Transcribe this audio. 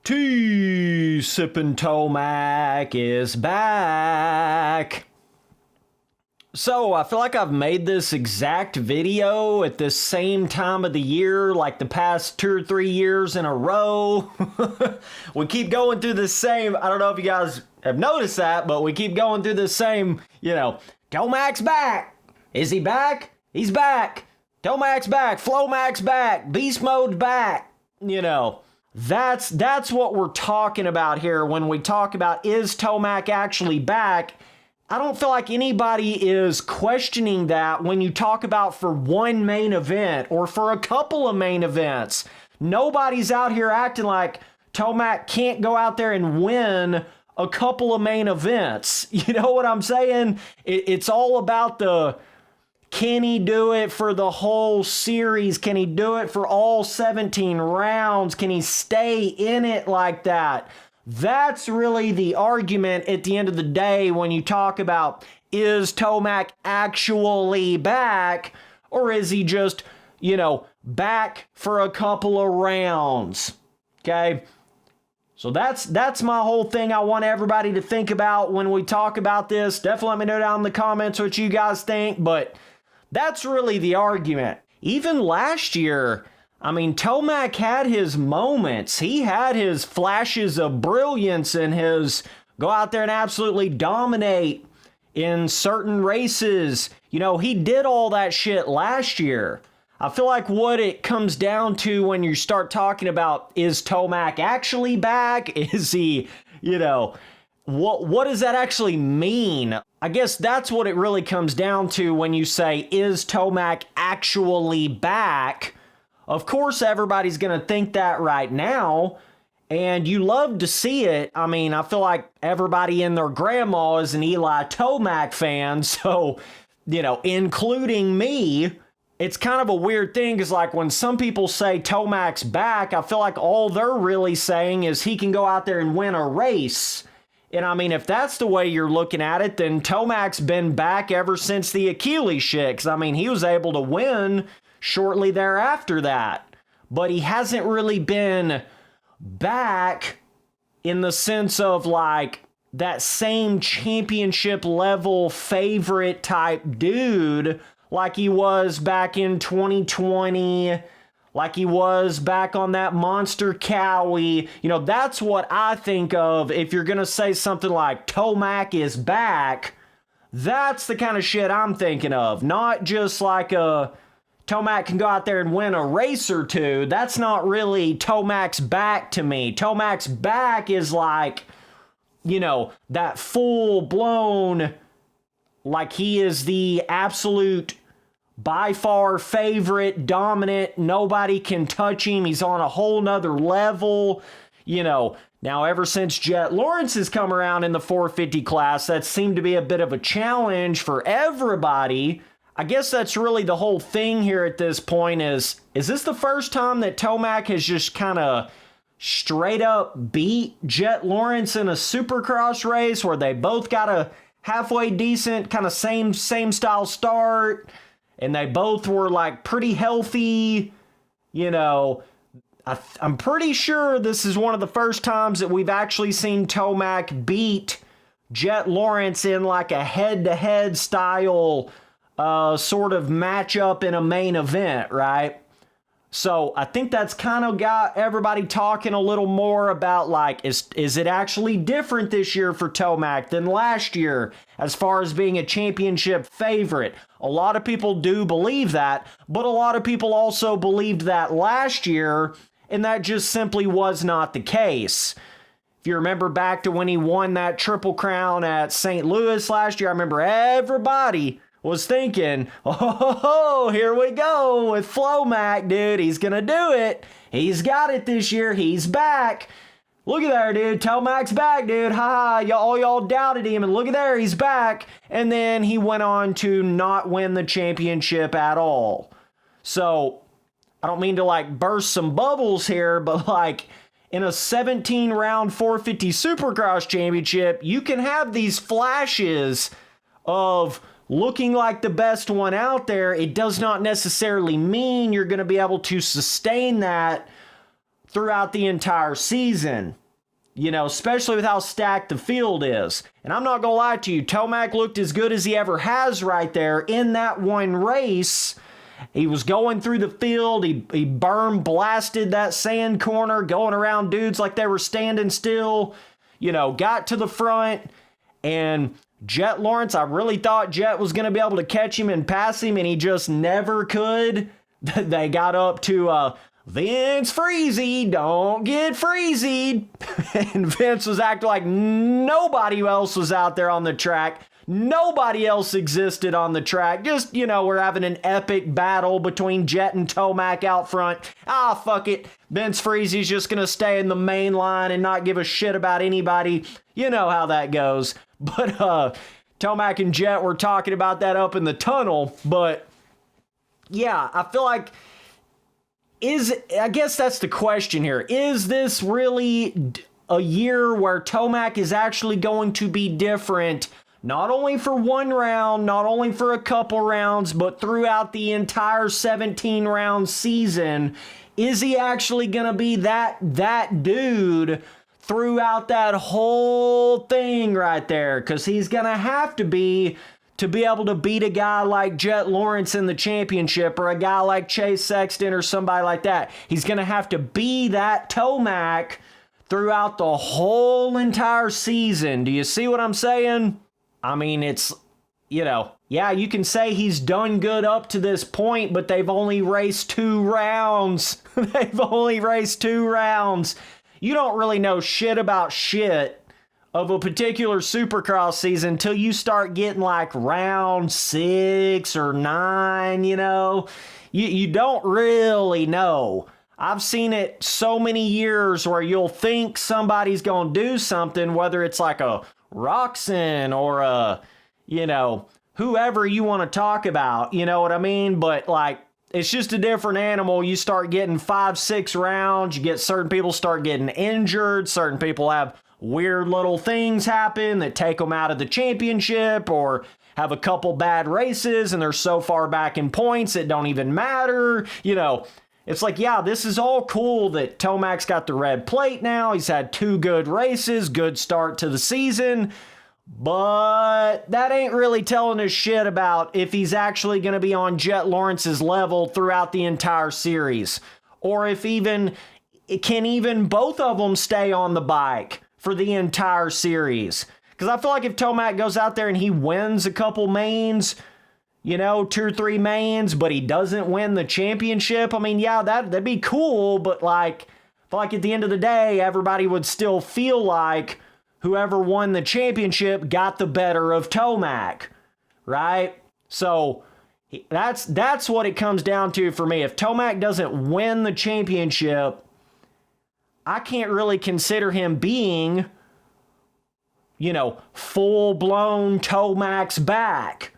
Tea sippin' Tomac is back. So I feel like I've made this exact video at the same time of the year, like the past 2 or 3 years in a row. We keep going through the same, I don't know if you guys have noticed that, but we keep going through the same, Tomac's back. Is he back? He's back. Tomac's back. Flowmac's back. Beast mode's back. That's what we're talking about here when we talk about, is Tomac actually back? I don't feel like anybody is questioning that when you talk about for one main event or for a couple of main events. Nobody's out here acting like Tomac can't go out there and win a couple of main events. You know what I'm saying? It's all about the, can he do it for the whole series? Can he do it for all 17 rounds? Can he stay in it like that? That's really the argument at the end of the day when you talk about, is Tomac actually back, or is he just, back for a couple of rounds? Okay? So that's my whole thing I want everybody to think about when we talk about this. Definitely let me know down in the comments what you guys think, but that's really the argument. Even last year, Tomac had his moments. He had his flashes of brilliance and his go out there and absolutely dominate in certain races. He did all that shit last year. I feel like what it comes down to when you start talking about, is Tomac actually back? Is he, what does that actually mean? I guess that's what it really comes down to when you say, is Tomac actually back? Of course, everybody's going to think that right now, and you love to see it. I feel like everybody and their grandma is an Eli Tomac fan, so, including me. It's kind of a weird thing, because like when some people say Tomac's back, I feel like all they're really saying is he can go out there and win a race. And if that's the way you're looking at it, then Tomac's been back ever since the Achilles shit, because he was able to win shortly thereafter that. But he hasn't really been back in the sense of like that same championship level favorite type dude like he was back in 2020, like he was back on that Monster Cowie. That's what I think of if you're going to say something like Tomac is back. That's the kind of shit I'm thinking of. Not just like a Tomac can go out there and win a race or two. That's not really Tomac's back to me. Tomac's back is like, that full-blown, like he is the absolute, by far favorite, dominant, nobody can touch him. He's on a whole nother level. Now ever since Jett Lawrence has come around in the 450 class, that seemed to be a bit of a challenge for everybody. I guess that's really the whole thing here at this point is this the first time that Tomac has just kind of straight up beat Jett Lawrence in a Supercross race where they both got a halfway decent kind of same style start, and they both were like pretty healthy? I'm pretty sure this is one of the first times that we've actually seen Tomac beat Jett Lawrence in like a head-to-head style sort of matchup in a main event, right? So I think that's kind of got everybody talking a little more about like, is it actually different this year for Tomac than last year as far as being a championship favorite? A lot of people do believe that, but a lot of people also believed that last year, and that just simply was not the case. If you remember back to when he won that Triple Crown at St. Louis last year, I remember everybody was thinking, oh, here we go with Flowmac, dude. He's going to do it. He's got it this year. He's back. Look at there, dude. Tomac's back, dude. Ha ha. Y'all doubted him, and look at there. He's back. And then he went on to not win the championship at all. So I don't mean to like burst some bubbles here, but like in a 17-round 450 Supercross championship, you can have these flashes of looking like the best one out there. It does not necessarily mean you're going to be able to sustain that throughout the entire season. You know, especially with how stacked the field is. And I'm not going to lie to you, Tomac looked as good as he ever has right there in that one race. He was going through the field. He blasted that sand corner, going around dudes like they were standing still. You know, got to the front. And Jett Lawrence, I really thought Jett was going to be able to catch him and pass him, and he just never could. They got up to Vince Freezy, don't get freezied. And Vince was acting like nobody else was out there on the track. Nobody else existed on the track. Just, you know, we're having an epic battle between Jett and Tomac out front. Fuck it. Vince Freezy's just going to stay in the main line and not give a shit about anybody. You know how that goes. But Tomac and Jett were talking about that up in the tunnel. But yeah, I feel like I guess that's the question here. Is this really a year where Tomac is actually going to be different, not only for one round, not only for a couple rounds, but throughout the entire 17-round season? Is he actually going to be that dude throughout that whole thing right there? Because he's going to have to be able to beat a guy like Jett Lawrence in the championship, or a guy like Chase Sexton or somebody like that. He's going to have to be that Tomac throughout the whole entire season. Do you see what I'm saying? I mean, it's, you know, yeah, you can say he's done good up to this point, but they've only raced 2 rounds. They've only raced 2 rounds. You don't really know shit about shit of a particular Supercross season until you start getting like round 6 or 9, you know. You don't really know. I've seen it so many years where you'll think somebody's going to do something, whether it's like a Roxon or a, you know, whoever you want to talk about, you know what I mean? But like, it's just a different animal. You start getting 5, 6 rounds, you get certain people start getting injured, certain people have weird little things happen that take them out of the championship, or have a couple bad races and they're so far back in points it don't even matter. You know, it's like, yeah, this is all cool that Tomac's got the red plate now. He's had 2 good races, good start to the season, but that ain't really telling us shit about if he's actually going to be on Jett Lawrence's level throughout the entire series, or if can both of them stay on the bike for the entire series. Because I feel like if Tomac goes out there and he wins a couple mains, you know, 2 or 3 mains, but he doesn't win the championship, I mean, yeah, that'd be cool, but like, I feel like at the end of the day, everybody would still feel like whoever won the championship got the better of Tomac, right? So that's what it comes down to for me. If Tomac doesn't win the championship, I can't really consider him being, you know, full-blown Tomac's back.